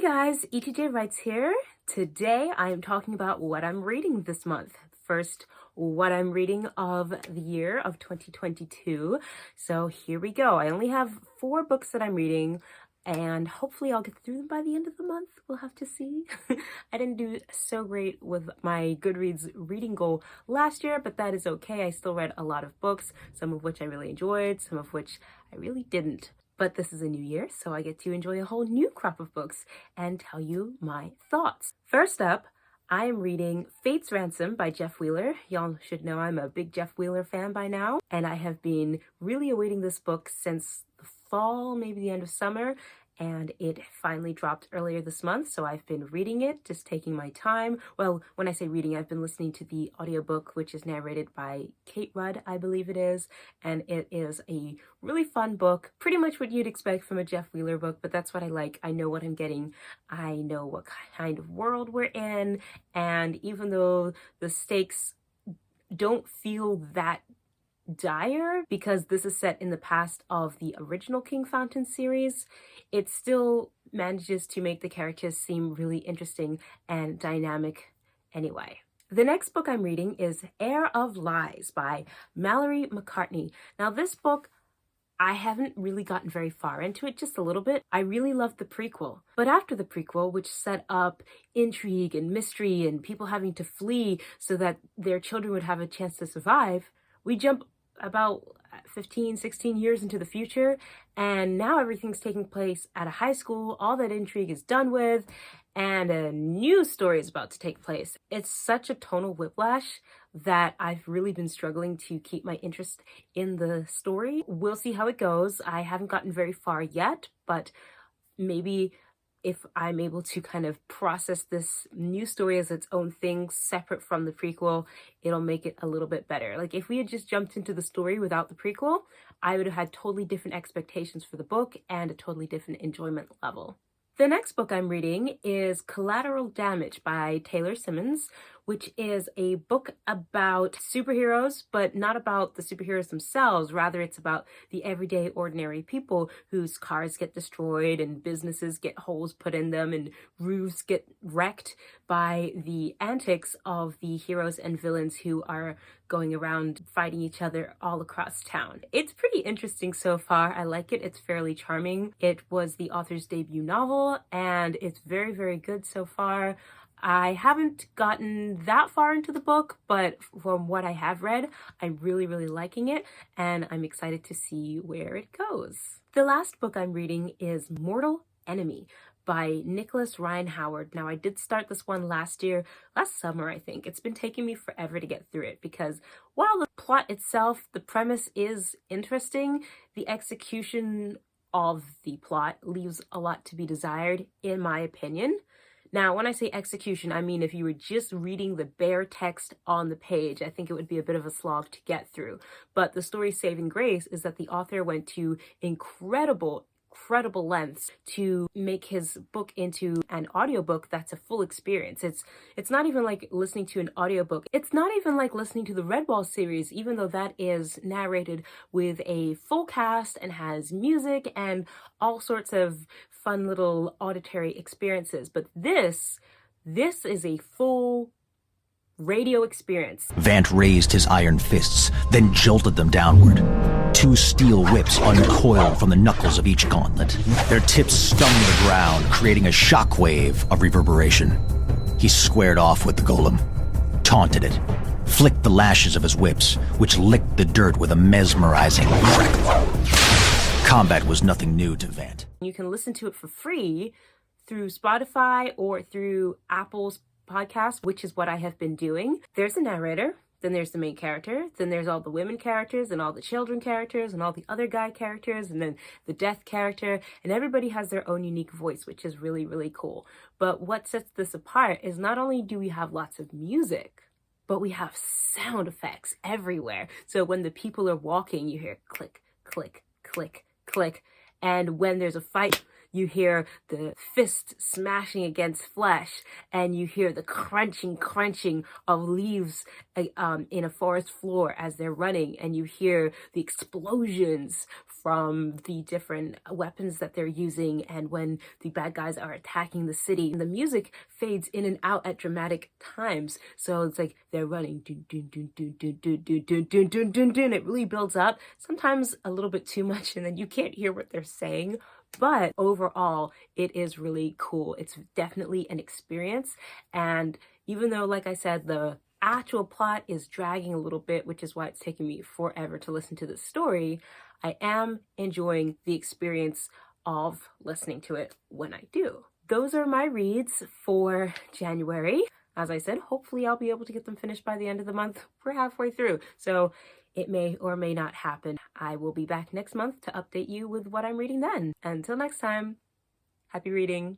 guys, ETJ Writes here. Today I am talking about what I'm reading this month. First, what I'm reading of the year of 2022. So here we go. I only have 4 books that I'm reading, and hopefully I'll get through them by the end of the month. We'll have to see. I didn't do so great with my Goodreads reading goal last year, but that is okay. I still read a lot of books, some of which I really enjoyed, some of which I really didn't. But this is a new year, so I get to enjoy a whole new crop of books and tell you my thoughts. First up, I am reading Fate's Ransom by Jeff Wheeler. Y'all should know I'm a big Jeff Wheeler fan by now, and I have been really awaiting this book since the fall, maybe the end of summer, and it finally dropped earlier this month, so I've been reading it, just taking my time. Well, when I say reading, I've been listening to the audiobook, which is narrated by Kate Rudd, I believe it is, and it is a really fun book, pretty much what you'd expect from a Jeff Wheeler book, but that's what I like. I know what I'm getting. I know what kind of world we're in, and even though the stakes don't feel that dire because this is set in the past of the original King Fountain series, it still manages to make the characters seem really interesting and dynamic anyway. The next book I'm reading is Heir of Lies by Mallory McCartney. Now this book, I haven't really gotten very far into it, just a little bit. I really loved the prequel. But after the prequel, which set up intrigue and mystery and people having to flee so that their children would have a chance to survive, we jump about 15, 16 years into the future, and now everything's taking place at a high school. All that intrigue is done with, and a new story is about to take place. It's such a tonal whiplash that I've really been struggling to keep my interest in the story. We'll see how it goes. I haven't gotten very far yet, but maybe if I'm able to kind of process this new story as its own thing, separate from the prequel, it'll make it a little bit better. Like if we had just jumped into the story without the prequel, I would have had totally different expectations for the book and a totally different enjoyment level. The next book I'm reading is Collateral Damage by Taylor Simonds, which is a book about superheroes, but not about the superheroes themselves. Rather, it's about the everyday, ordinary people whose cars get destroyed and businesses get holes put in them and roofs get wrecked by the antics of the heroes and villains who are going around fighting each other all across town. It's pretty interesting so far. I like it. It's fairly charming. It was the author's debut novel, and it's very, very good so far. I haven't gotten that far into the book, but from what I have read, I'm really, really liking it, and I'm excited to see where it goes. The last book I'm reading is Mortal Enemy by Nicholas Ryan Howard. Now, I did start this one last summer, I think. It's been taking me forever to get through it because while the plot itself, the premise is interesting, the execution of the plot leaves a lot to be desired, in my opinion. Now, when I say execution, I mean if you were just reading the bare text on the page, I think it would be a bit of a slog to get through. But the story's saving grace is that the author went to incredible lengths to make his book into an audiobook that's a full experience. It's not even like listening to an audiobook. It's not even like listening to the Redwall series, even though that is narrated with a full cast and has music and all sorts of fun little auditory experiences. But this is a full radio experience. Vant raised his iron fists, then jolted them downward. 2 steel whips uncoiled from the knuckles of each gauntlet. Their tips stung the ground, creating a shockwave of reverberation. He squared off with the golem, taunted it, flicked the lashes of his whips, which licked the dirt with a mesmerizing crackle. Combat was nothing new to Vant. You can listen to it for free through Spotify or through Apple's podcast, which is what I have been doing. There's a narrator, then there's the main character, then there's all the women characters and all the children characters and all the other guy characters and then the death character, and everybody has their own unique voice, which is really, really cool. But what sets this apart is not only do we have lots of music, but we have sound effects everywhere. So when the people are walking, you hear click, click, click, click. And when there's a fight, you hear the fist smashing against flesh, and you hear the crunching of leaves in a forest floor as they're running, and you hear the explosions from the different weapons that they're using, and when the bad guys are attacking the city. And the music fades in and out at dramatic times. So it's like they're running, dun, dun, dun, dun, dun, dun, dun, dun, dun, dun, dun, dun. It really builds up, sometimes a little bit too much, and then you can't hear what they're saying. But overall, it is really cool. It's definitely an experience. And even though, like I said, the actual plot is dragging a little bit, which is why it's taking me forever to listen to the story, I am enjoying the experience of listening to it when I do. Those are my reads for January. As I said, hopefully I'll be able to get them finished by the end of the month. We're halfway through, so it may or may not happen. I will be back next month to update you with what I'm reading then. Until next time, happy reading.